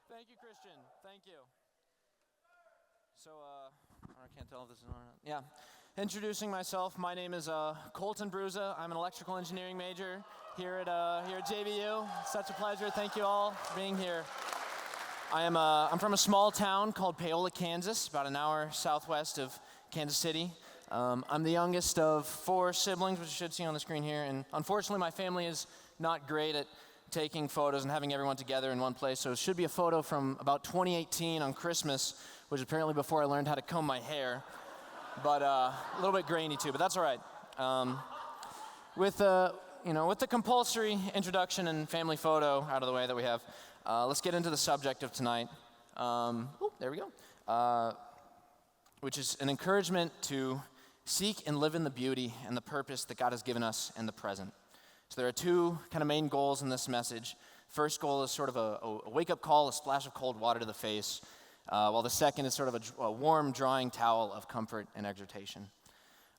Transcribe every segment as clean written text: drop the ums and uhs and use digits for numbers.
Thank you, Christian. Thank you. So, I can't tell if this is on or not. Yeah. Introducing myself, my name is Colton Bruza. I'm an electrical engineering major here at JBU. Such a pleasure. Thank you all for being here. I'm from a small town called Paola, Kansas, about an hour southwest of Kansas City. I'm the youngest of 4 siblings, which you should see on the screen here. And unfortunately, my family is not great at taking photos and having everyone together in one place. So it should be a photo from about 2018 on Christmas, which is apparently before I learned how to comb my hair. But a little bit grainy too, but that's all right. With the compulsory introduction and family photo out of the way that we have, let's get into the subject of tonight. There we go. Which is an encouragement to seek and live in the beauty and the purpose that God has given us in the present. So there are 2 kind of main goals in this message. First goal is sort of a wake-up call, a splash of cold water to the face, while the second is sort of a warm, drawing towel of comfort and exhortation.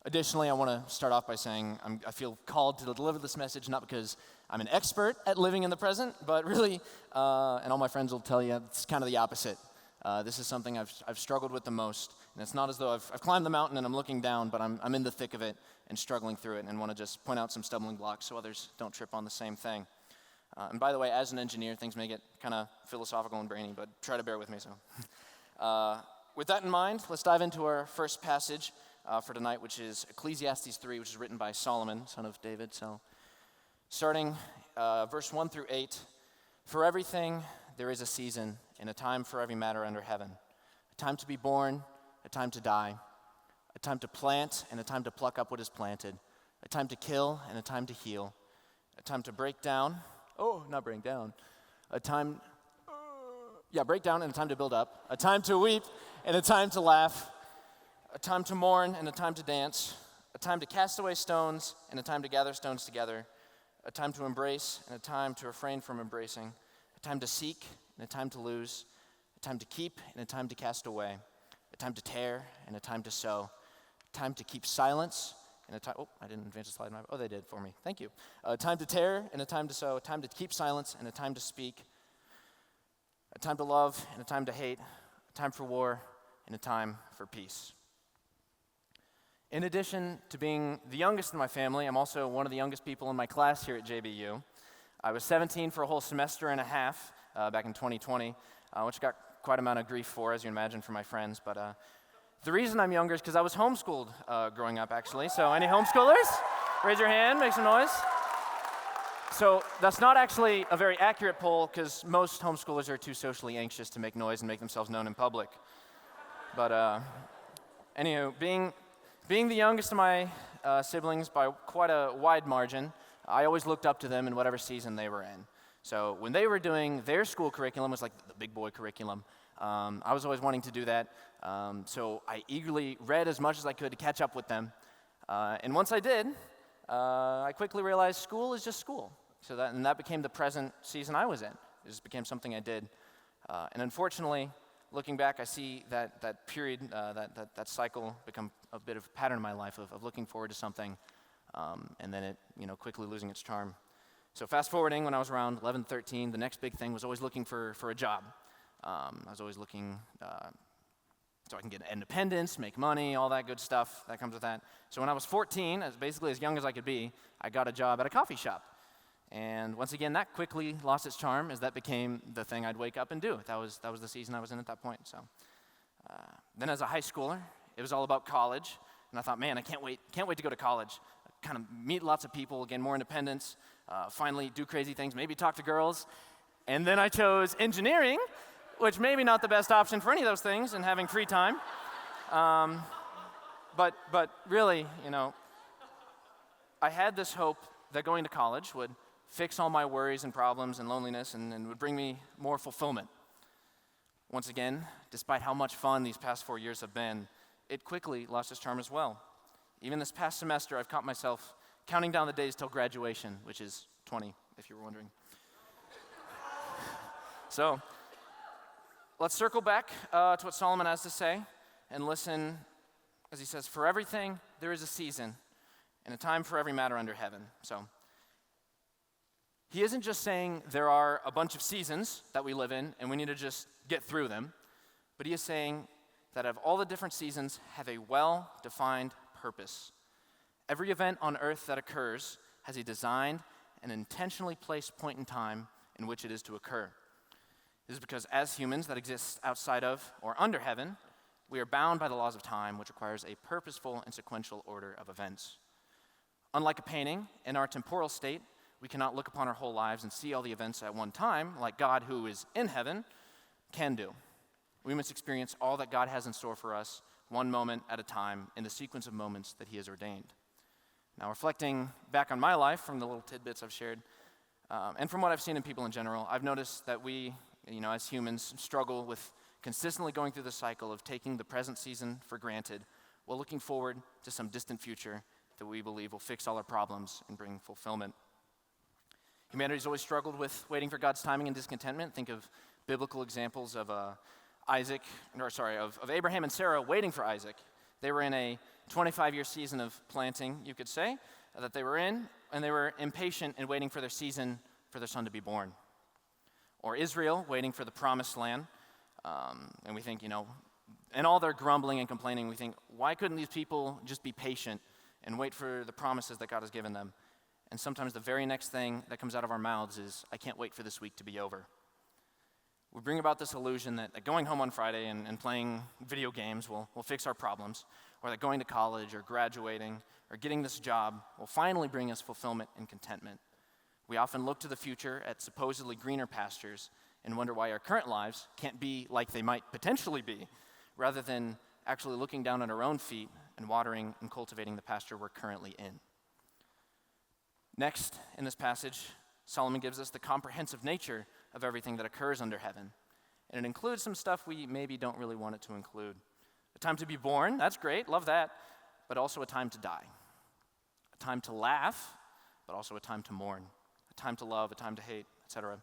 Additionally, I want to start off by saying I feel called to deliver this message not because I'm an expert at living in the present, but really, and all my friends will tell you, it's kind of the opposite. This is something I've struggled with the most, and it's not as though I've climbed the mountain and I'm looking down, but I'm in the thick of it and struggling through it and want to just point out some stumbling blocks so others don't trip on the same thing. And by the way, as an engineer, things may get kind of philosophical and brainy, but try to bear with me. So, with that in mind, let's dive into our first passage for tonight, which is Ecclesiastes 3, which is written by Solomon, son of David. So, starting verse 1 through 8, for everything there is a season and a time for every matter under heaven, a time to be born, a time to die, a time to plant and a time to pluck up what is planted, a time to kill and a time to heal, a time to break down, break down and a time to build up, a time to weep and a time to laugh, a time to mourn and a time to dance, a time to cast away stones and a time to gather stones together, a time to embrace and a time to refrain from embracing, a time to seek and a time to lose, a time to keep and a time to cast away, a time to tear and a time to sow, a time to keep silence and a time, I didn't advance the slide. They did for me. Thank you. A time to tear and a time to sow, a time to keep silence and a time to speak, a time to love and a time to hate, a time for war and a time for peace. In addition to being the youngest in my family, I'm also one of the youngest people in my class here at JBU. I was 17 for a whole semester and a half back in 2020, which I got quite amount of grief for, as you imagine, from my friends. But the reason I'm younger is because I was homeschooled growing up, actually. So any homeschoolers? Raise your hand, make some noise. So that's not actually a very accurate poll because most homeschoolers are too socially anxious to make noise and make themselves known in public. But anywho, being the youngest of my siblings by quite a wide margin, I always looked up to them in whatever season they were in. So when they were doing their school curriculum, it was like the big boy curriculum. I was always wanting to do that. So I eagerly read as much as I could to catch up with them. And once I did, I quickly realized school is just school. So that became the present season I was in. It just became something I did. And unfortunately, looking back, I see that period, that cycle become a bit of a pattern in my life of looking forward to something, and then it quickly losing its charm. So fast forwarding, when I was around 11, 13, the next big thing was always looking for a job. I was always looking so I can get independence, make money, all that good stuff that comes with that. So when I was 14, basically as young as I could be, I got a job at a coffee shop. And once again, that quickly lost its charm as that became the thing I'd wake up and do. That was the season I was in at that point. So then as a high schooler, it was all about college. And I thought, man, I can't wait to go to college. Kind of meet lots of people, gain more independence, finally do crazy things, maybe talk to girls. And then I chose engineering, which maybe not the best option for any of those things and having free time. But really, I had this hope that going to college would fix all my worries and problems and loneliness and would bring me more fulfillment. Once again, despite how much fun these past 4 years have been, it quickly lost its charm as well. Even this past semester, I've caught myself counting down the days till graduation, which is 20, if you were wondering. So, let's circle back to what Solomon has to say and listen as he says, "For everything there is a season and a time for every matter under heaven." So, He isn't just saying there are a bunch of seasons that we live in and we need to just get through them, but he is saying that of all the different seasons have a well-defined purpose. Every event on earth that occurs has a designed and intentionally placed point in time in which it is to occur. This is because as humans that exist outside of or under heaven, we are bound by the laws of time, which requires a purposeful and sequential order of events. Unlike a painting, in our temporal state, we cannot look upon our whole lives and see all the events at one time, like God, who is in heaven, can do. We must experience all that God has in store for us, one moment at a time, in the sequence of moments that he has ordained. Now, reflecting back on my life from the little tidbits I've shared, and from what I've seen in people in general, I've noticed that we, as humans, struggle with consistently going through the cycle of taking the present season for granted while looking forward to some distant future that we believe will fix all our problems and bring fulfillment. Humanity's always struggled with waiting for God's timing and discontentment. Think of biblical examples of Abraham and Sarah waiting for Isaac. They were in a 25-year season of planting, you could say, that they were in, and they were impatient in waiting for their season for their son to be born. Or Israel waiting for the promised land. And we think, in all their grumbling and complaining, we think, why couldn't these people just be patient and wait for the promises that God has given them? And sometimes the very next thing that comes out of our mouths is, I can't wait for this week to be over. We bring about this illusion that going home on Friday and playing video games will fix our problems, or that going to college or graduating or getting this job will finally bring us fulfillment and contentment. We often look to the future at supposedly greener pastures and wonder why our current lives can't be like they might potentially be, rather than actually looking down at our own feet and watering and cultivating the pasture we're currently in. Next, in this passage, Solomon gives us the comprehensive nature of everything that occurs under heaven. And it includes some stuff we maybe don't really want it to include. A time to be born, that's great, love that, but also a time to die. A time to laugh, but also a time to mourn. A time to love, a time to hate, etc.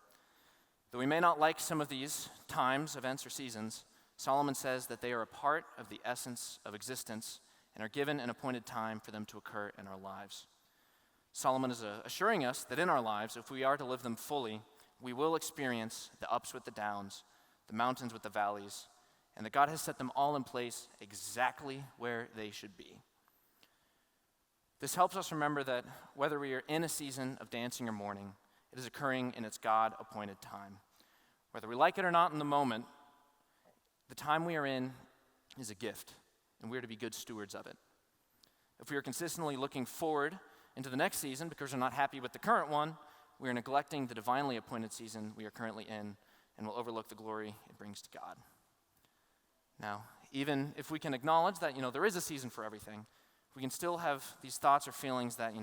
Though we may not like some of these times, events, or seasons, Solomon says that they are a part of the essence of existence and are given an appointed time for them to occur in our lives. Solomon is assuring us that in our lives, if we are to live them fully, we will experience the ups with the downs, the mountains with the valleys, and that God has set them all in place exactly where they should be. This helps us remember that whether we are in a season of dancing or mourning, it is occurring in its God-appointed time. Whether we like it or not in the moment, the time we are in is a gift, and we are to be good stewards of it. If we are consistently looking forward into the next season because we're not happy with the current one, we are neglecting the divinely appointed season we are currently in and will overlook the glory it brings to God. Now, even if we can acknowledge that, there is a season for everything, we can still have these thoughts or feelings that,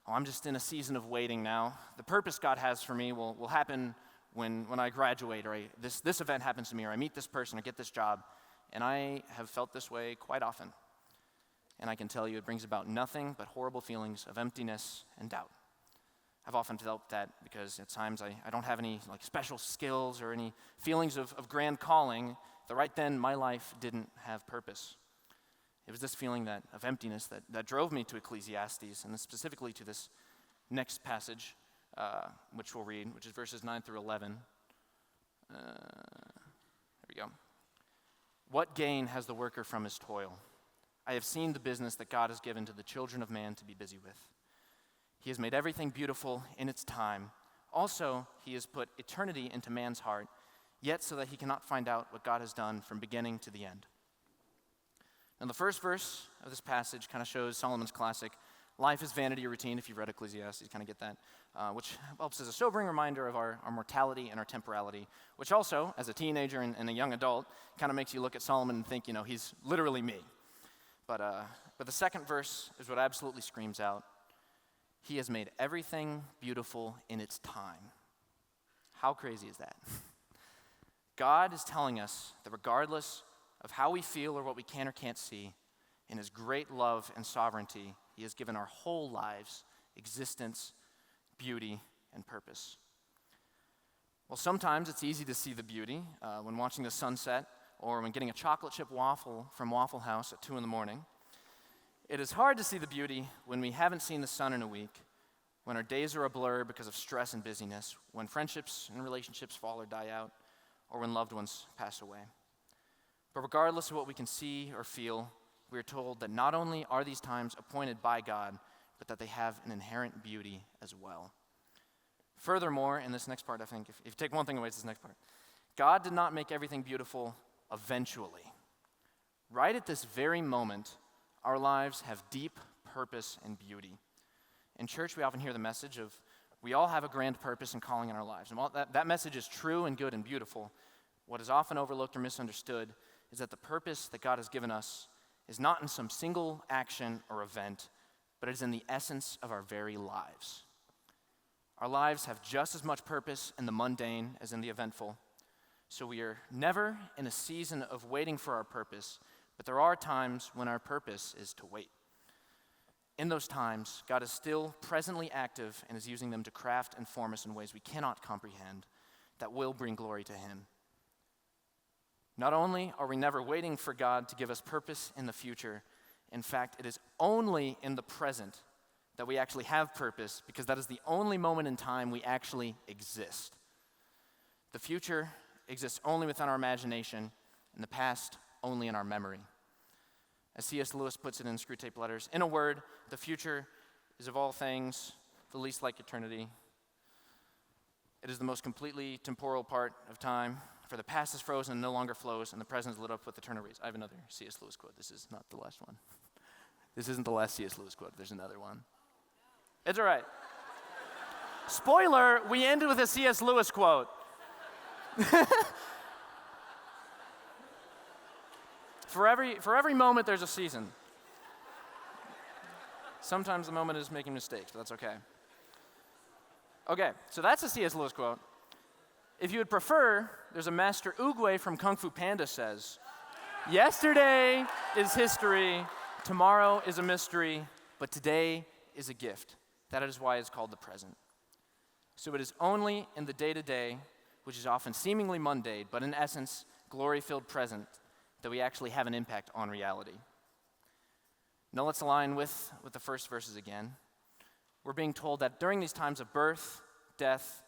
I'm just in a season of waiting now. The purpose God has for me will happen when I graduate, or this event happens to me, or I meet this person, or get this job. And I have felt this way quite often. And I can tell you it brings about nothing but horrible feelings of emptiness and doubt. I've often felt that because at times I don't have any special skills or any feelings of grand calling, that right then my life didn't have purpose. It was this feeling of emptiness that drove me to Ecclesiastes, and specifically to this next passage, which we'll read, which is verses 9 through 11. There we go. What gain has the worker from his toil? I have seen the business that God has given to the children of man to be busy with. He has made everything beautiful in its time. Also, he has put eternity into man's heart, yet so that he cannot find out what God has done from beginning to the end. Now, the first verse of this passage kind of shows Solomon's classic, life is vanity or routine. If you've read Ecclesiastes, you kind of get that, which helps as a sobering reminder of our mortality and our temporality, which also, as a teenager and a young adult, kind of makes you look at Solomon and think, he's literally me. But the second verse is what absolutely screams out. He has made everything beautiful in its time. How crazy is that? God is telling us that regardless of how we feel or what we can or can't see, in his great love and sovereignty, he has given our whole lives existence, beauty, and purpose. Well, sometimes it's easy to see the beauty when watching the sunset or when getting a chocolate chip waffle from Waffle House at 2 a.m. It is hard to see the beauty when we haven't seen the sun in a week, when our days are a blur because of stress and busyness, when friendships and relationships fall or die out, or when loved ones pass away. But regardless of what we can see or feel, we are told that not only are these times appointed by God, but that they have an inherent beauty as well. Furthermore, in this next part, I think, if you take one thing away, it's this next part. God did not make everything beautiful eventually. Right at this very moment, our lives have deep purpose and beauty. In church, we often hear the message of, we all have a grand purpose and calling in our lives. And while that message is true and good and beautiful, what is often overlooked or misunderstood is that the purpose that God has given us is not in some single action or event, but it is in the essence of our very lives. Our lives have just as much purpose in the mundane as in the eventful. So we are never in a season of waiting for our purpose, but there are times when our purpose is to wait. In those times, God is still presently active and is using them to craft and form us in ways we cannot comprehend that will bring glory to Him. Not only are we never waiting for God to give us purpose in the future, in fact, it is only in the present that we actually have purpose, because that is the only moment in time we actually exist. The future exists only within our imagination, and the past only in our memory. As C.S. Lewis puts it in Screwtape Letters, in a word, the future is of all things the least like eternity. It is the most completely temporal part of time, for the past is frozen and no longer flows, and the present is lit up with eternal rays. I have another C.S. Lewis quote. This is not the last one. This isn't the last C.S. Lewis quote. There's another one. It's all right. Spoiler, we ended with a C.S. Lewis quote. For every moment, there's a season. Sometimes the moment is making mistakes, but that's okay. Okay, so that's a C.S. Lewis quote. If you would prefer, there's a Master Oogway from Kung Fu Panda says, yesterday is history, tomorrow is a mystery, but today is a gift. That is why it's called the present. So it is only in the day-to-day, which is often seemingly mundane, but in essence, glory-filled present, that we actually have an impact on reality. Now let's align with the first verses again. We're being told that during these times of birth, death,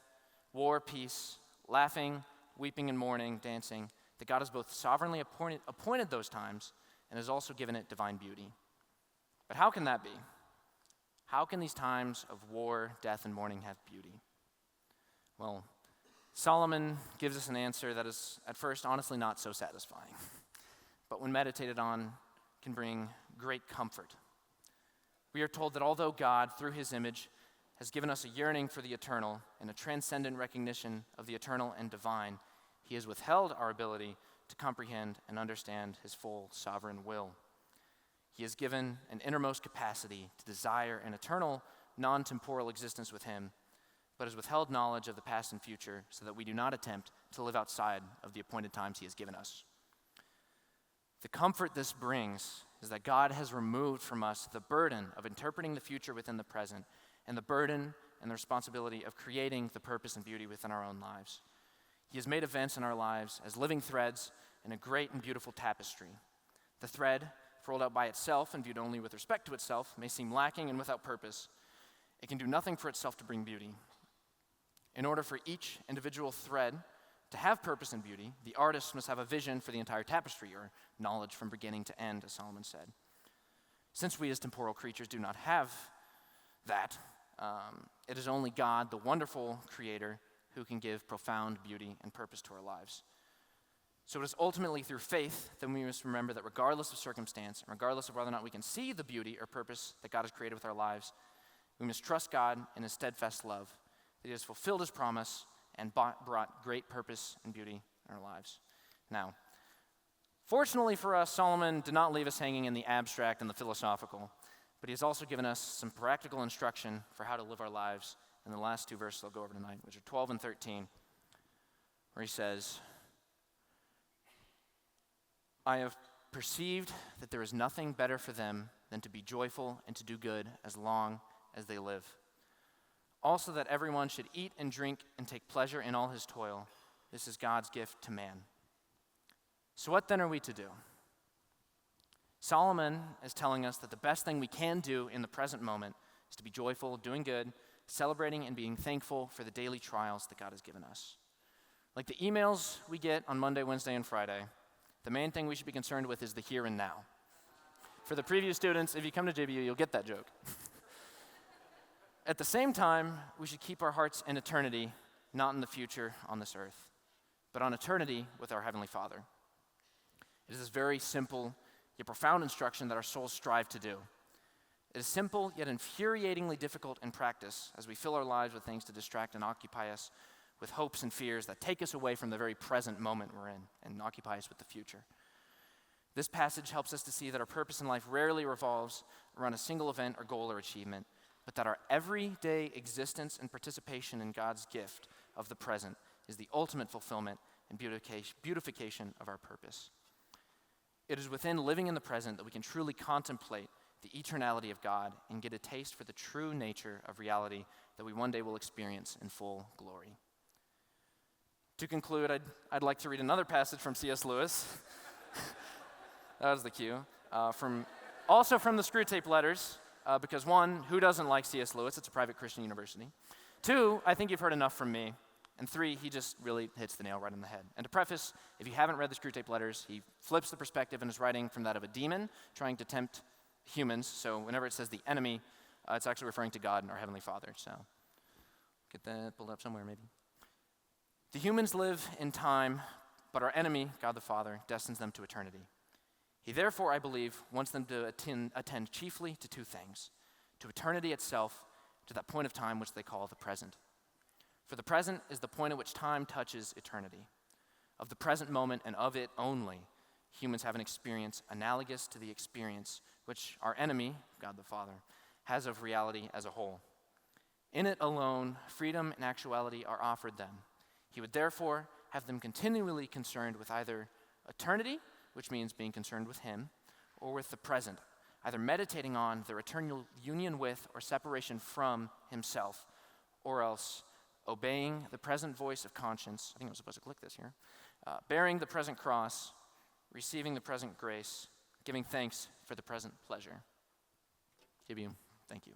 war, peace, laughing, weeping and mourning, dancing, that God has both sovereignly appointed those times and has also given it divine beauty. But how can that be? How can these times of war, death, and mourning have beauty? Well, Solomon gives us an answer that is at first honestly not so satisfying, but when meditated on can bring great comfort. We are told that although God, through His image, has given us a yearning for the eternal and a transcendent recognition of the eternal and divine, He has withheld our ability to comprehend and understand His full sovereign will. He has given an innermost capacity to desire an eternal, non-temporal existence with Him, but has withheld knowledge of the past and future so that we do not attempt to live outside of the appointed times He has given us. The comfort this brings is that God has removed from us the burden of interpreting the future within the present and the burden and the responsibility of creating the purpose and beauty within our own lives. He has made events in our lives as living threads in a great and beautiful tapestry. The thread, if rolled out by itself and viewed only with respect to itself, may seem lacking and without purpose. It can do nothing for itself to bring beauty. In order for each individual thread to have purpose and beauty, the artist must have a vision for the entire tapestry, or knowledge from beginning to end, as Solomon said. Since we as temporal creatures do not have that, it is only God, the wonderful Creator, who can give profound beauty and purpose to our lives. So it is ultimately through faith that we must remember that regardless of circumstance, and regardless of whether or not we can see the beauty or purpose that God has created with our lives, we must trust God in His steadfast love, that He has fulfilled His promise and brought great purpose and beauty in our lives. Now, fortunately for us, Solomon did not leave us hanging in the abstract and the philosophical, but he has also given us some practical instruction for how to live our lives in the last two verses I'll go over tonight, which are 12 and 13, where he says, I have perceived that there is nothing better for them than to be joyful and to do good as long as they live. Also that everyone should eat and drink and take pleasure in all his toil. This is God's gift to man. So what then are we to do? Solomon is telling us that the best thing we can do in the present moment is to be joyful, doing good, celebrating and being thankful for the daily trials that God has given us. Like the emails we get on Monday, Wednesday, and Friday, the main thing we should be concerned with is the here and now. For the preview students, if you come to JBU, you'll get that joke. At the same time, we should keep our hearts in eternity, not in the future on this earth, but on eternity with our Heavenly Father. It is this very simple yet profound instruction that our souls strive to do. It is simple yet infuriatingly difficult in practice as we fill our lives with things to distract and occupy us with hopes and fears that take us away from the very present moment we're in and occupy us with the future. This passage helps us to see that our purpose in life rarely revolves around a single event or goal or achievement, but that our everyday existence and participation in God's gift of the present is the ultimate fulfillment and beautification of our purpose. It is within living in the present that we can truly contemplate the eternality of God and get a taste for the true nature of reality that we one day will experience in full glory. To conclude, I'd like to read another passage from C.S. Lewis. That was the cue. Also from the Screwtape Letters, because one, who doesn't like C.S. Lewis? It's a private Christian university. Two, I think you've heard enough from me. And three, he just really hits the nail right on the head. And to preface, if you haven't read the Screwtape Letters, he flips the perspective and is writing from that of a demon trying to tempt humans. So whenever it says the enemy, it's actually referring to God and our Heavenly Father. So get that pulled up somewhere maybe. The humans live in time, but our enemy, God the Father, destines them to eternity. He therefore, I believe, wants them to attend chiefly to two things: to eternity itself, to that point of time which they call the present. For the present is the point at which time touches eternity. Of the present moment and of it only, humans have an experience analogous to the experience which our enemy, God the Father, has of reality as a whole. In it alone, freedom and actuality are offered them. He would therefore have them continually concerned with either eternity, which means being concerned with him, or with the present, either meditating on their eternal union with or separation from himself, or else obeying the present voice of conscience. I think I'm supposed to click this here. Bearing the present cross, receiving the present grace, giving thanks for the present pleasure. JBU, thank you.